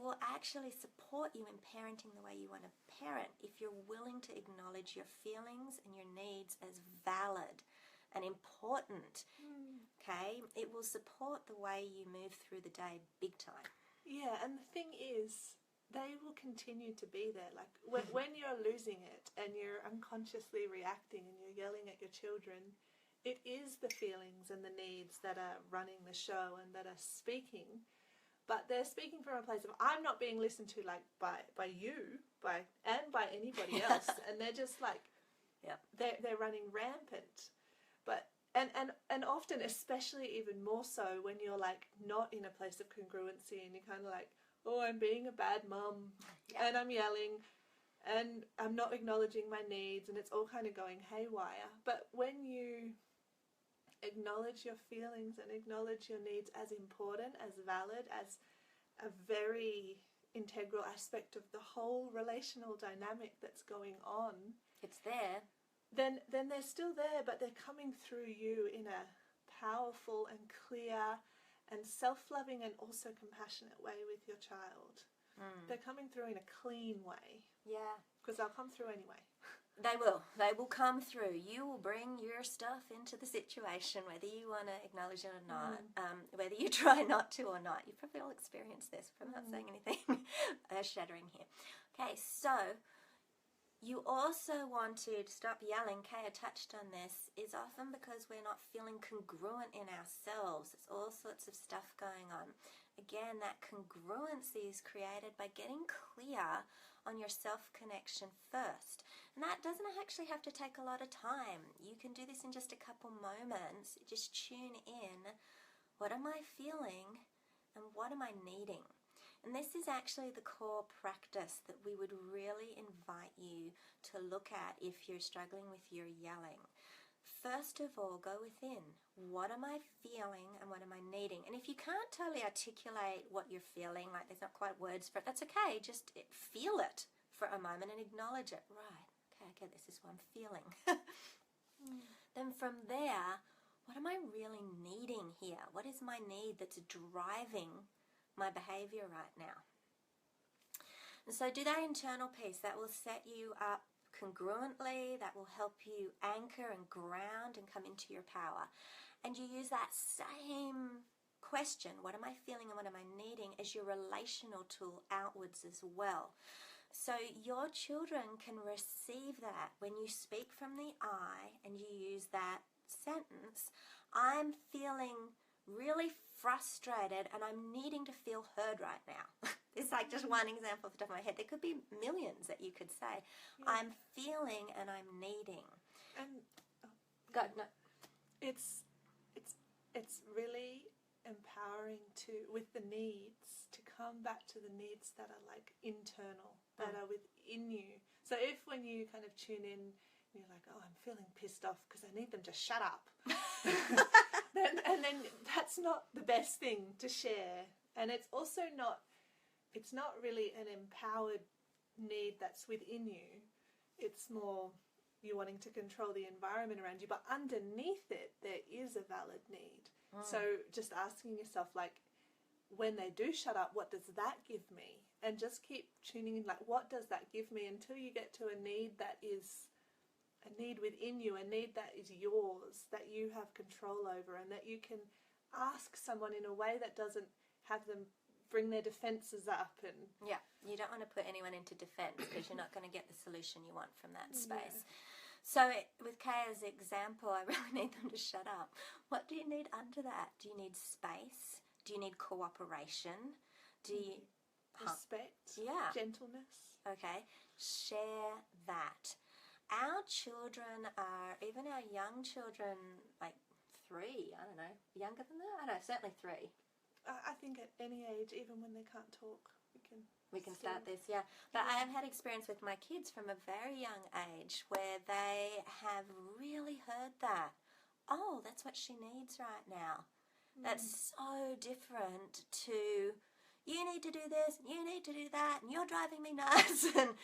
will actually support you in parenting the way you want to parent if you're willing to acknowledge your feelings and your needs as valid and important. Okay? It will support the way you move through the day big time. Yeah, and the thing is, they will continue to be there. Like, when you're losing it and you're unconsciously reacting and you're yelling at your children, it is the feelings and the needs that are running the show and that are speaking. But they're speaking from a place of, I'm not being listened to, like, by you, and by anybody else. And they're just like, Yep. they're running rampant. But and often, especially even more so when you're like not in a place of congruency and you're kind of like, oh, I'm being a bad mum, and I'm yelling, and I'm not acknowledging my needs, and it's all kind of going haywire. But when you acknowledge your feelings and acknowledge your needs as important, as valid, as a very integral aspect of the whole relational dynamic that's going on, It's there. then they're still there, but they're coming through you in a powerful and clear and self-loving and also compassionate way with your child. They're coming through in a clean way. Yeah. Because they'll come through anyway. They will. They will come through. You will bring your stuff into the situation, whether you want to acknowledge it or not, whether you try not to or not. You've probably all experienced this. I'm not saying anything shattering here. Okay, so you also want to stop yelling. Kaya touched on this, is often because we're not feeling congruent in ourselves. There's all sorts of stuff going on. Again, that congruency is created by getting clear on your self-connection first. And that doesn't actually have to take a lot of time. You can do this in just a couple moments. Just tune in. What am I feeling and what am I needing? And this is actually the core practice that we would really invite you to look at if you're struggling with your yelling. First of all, go within. What am I feeling and what am I needing? And if you can't totally articulate what you're feeling, like there's not quite words for it, that's okay. Just feel it for a moment and acknowledge it. Right, okay, this is what I'm feeling. Then from there, what am I really needing here? What is my need that's driving my behavior right now? And so do that internal piece. That will set you up congruently. That will help you anchor and ground and come into your power. And you use that same question, what am I feeling and what am I needing, as your relational tool outwards as well. So your children can receive that when you speak from the I and you use that sentence, I'm feeling really frustrated and I'm needing to feel heard right now. It's like just one example off the top of my head. There could be millions that you could say. Yeah. I'm feeling and I'm needing. And go, no. It's really empowering to, with the needs, to come back to the needs that are like internal, that are within you. So if when you kind of tune in, you're like, oh, I'm feeling pissed off because I need them to shut up. then that's not the best thing to share. And it's also not really an empowered need that's within you. It's more you wanting to control the environment around you. But underneath it, there is a valid need. So just asking yourself, like, when they do shut up, what does that give me? And just keep tuning in, like, what does that give me, until you get to a need that is a need within you, a need that is yours, that you have control over, and that you can ask someone in a way that doesn't have them bring their defences up. And yeah, you don't want to put anyone into defence because you're not going to get the solution you want from that space. Yeah. So with Kaya's example, I really need them to shut up. What do you need under that? Do you need space? Do you need cooperation? Do you... Respect? Yeah. Gentleness? Okay. Share that. Our children are, even our young children, like 3, I don't know, younger than that? I don't know, certainly 3. I think at any age, even when they can't talk, we can start this, yeah. But I have had experience with my kids from a very young age where they have really heard that. Oh, that's what she needs right now. That's so different to, you need to do this, you need to do that, and you're driving me nuts. And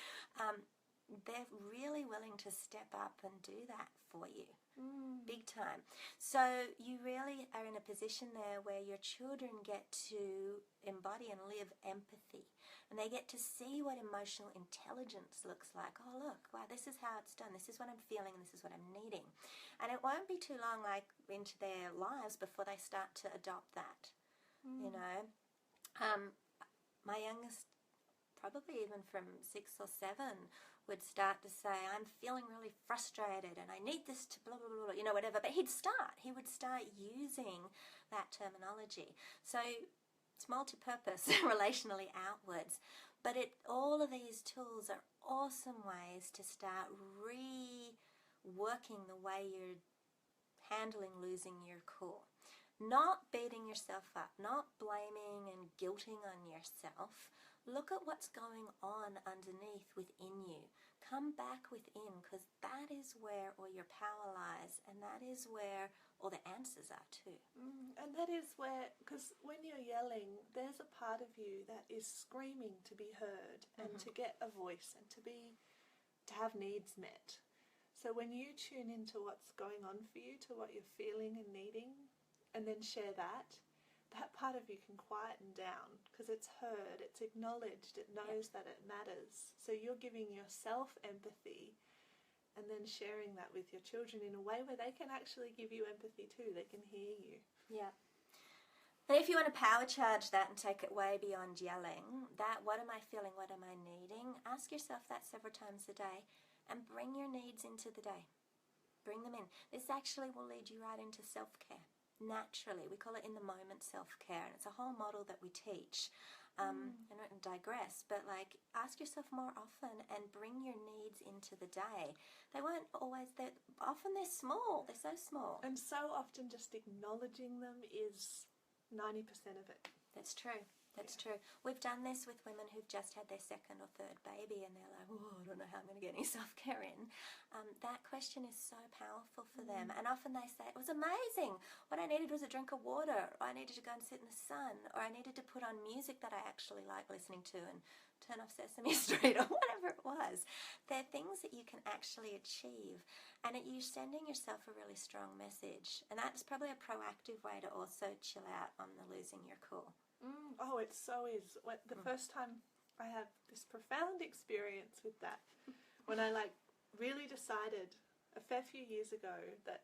they're really willing to step up and do that for you. Big time. So you really are in a position there where your children get to embody and live empathy, and they get to see what emotional intelligence looks like. Oh, look, wow, this is how it's done. This is what I'm feeling, and this is what I'm needing. And it won't be too long, like, into their lives before they start to adopt that. You know, my youngest, probably even from 6 or 7, would start to say, I'm feeling really frustrated and I need this to blah, blah, blah, you know, whatever. But he would start using that terminology. So it's multi-purpose, relationally outwards. But all of these tools are awesome ways to start reworking the way you're handling losing your cool. Not beating yourself up, not blaming and guilting on yourself. Look at what's going on underneath within you. Come back within, because that is where all your power lies, and that is where all the answers are too. And that is where, because when you're yelling, there's a part of you that is screaming to be heard and to get a voice and to have needs met. So when you tune into what's going on for you, to what you're feeling and needing, and then share that part of you can quieten down, because it's heard, it's acknowledged, it knows that it matters. So you're giving yourself empathy and then sharing that with your children in a way where they can actually give you empathy too. They can hear you. Yeah. But if you want to power charge that and take it way beyond yelling, that what am I feeling, what am I needing? Ask yourself that several times a day and bring your needs into the day. Bring them in. This actually will lead you right into self-care. Naturally, we call it in the moment self-care, and it's a whole model that we teach. I don't digress, but like, ask yourself more often and bring your needs into the day. They weren't always there. Often they're small. They're so small. And so often just acknowledging them is 90% of it. That's true. That's true. We've done this with women who've just had their 2nd or 3rd baby, and they're like, oh, I don't know how I'm going to get any self-care in. That question is so powerful for them. And often they say, it was amazing. What I needed was a drink of water, or I needed to go and sit in the sun, or I needed to put on music that I actually like listening to and turn off Sesame Street, or whatever it was. They're things that you can actually achieve. And you're sending yourself a really strong message. And that's probably a proactive way to also chill out on the losing your cool. Oh, it so is. The first time I had this profound experience with that, when I really decided a fair few years ago that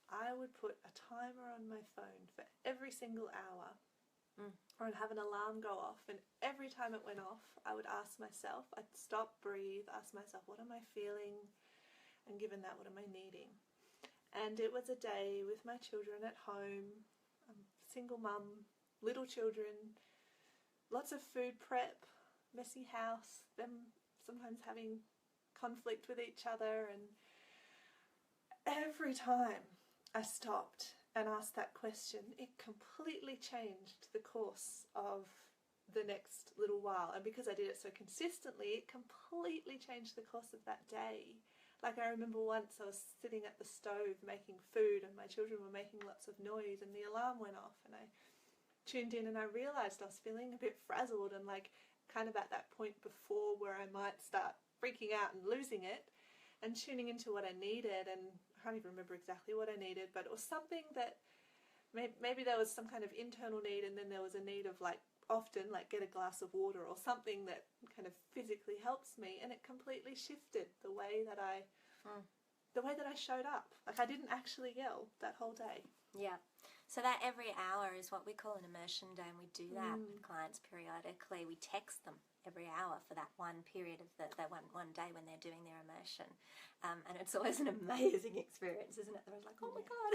I would put a timer on my phone for every single hour, or I'd have an alarm go off, and every time it went off, I would ask myself, I'd stop, breathe, ask myself, what am I feeling? And given that, what am I needing? And it was a day with my children at home. I'm a single mum, little children, lots of food prep, messy house, them sometimes having conflict with each other, and every time I stopped and asked that question, it completely changed the course of the next little while. And because I did it so consistently, it completely changed the course of that day. Like, I remember once I was sitting at the stove making food, and my children were making lots of noise, and the alarm went off, and I tuned in and I realised I was feeling a bit frazzled and kind of at that point before where I might start freaking out and losing it, and tuning into what I needed. And I can't even remember exactly what I needed, but it was something that maybe there was some kind of internal need, and then there was a need of often get a glass of water or something that kind of physically helps me, and it completely shifted the way that I showed up. I didn't actually yell that whole day. Yeah. So that every hour is what we call an immersion day, and we do that with clients periodically. We text them every hour for that one period of that one day when they're doing their immersion. And it's always an amazing experience, isn't it? They're like, oh my God.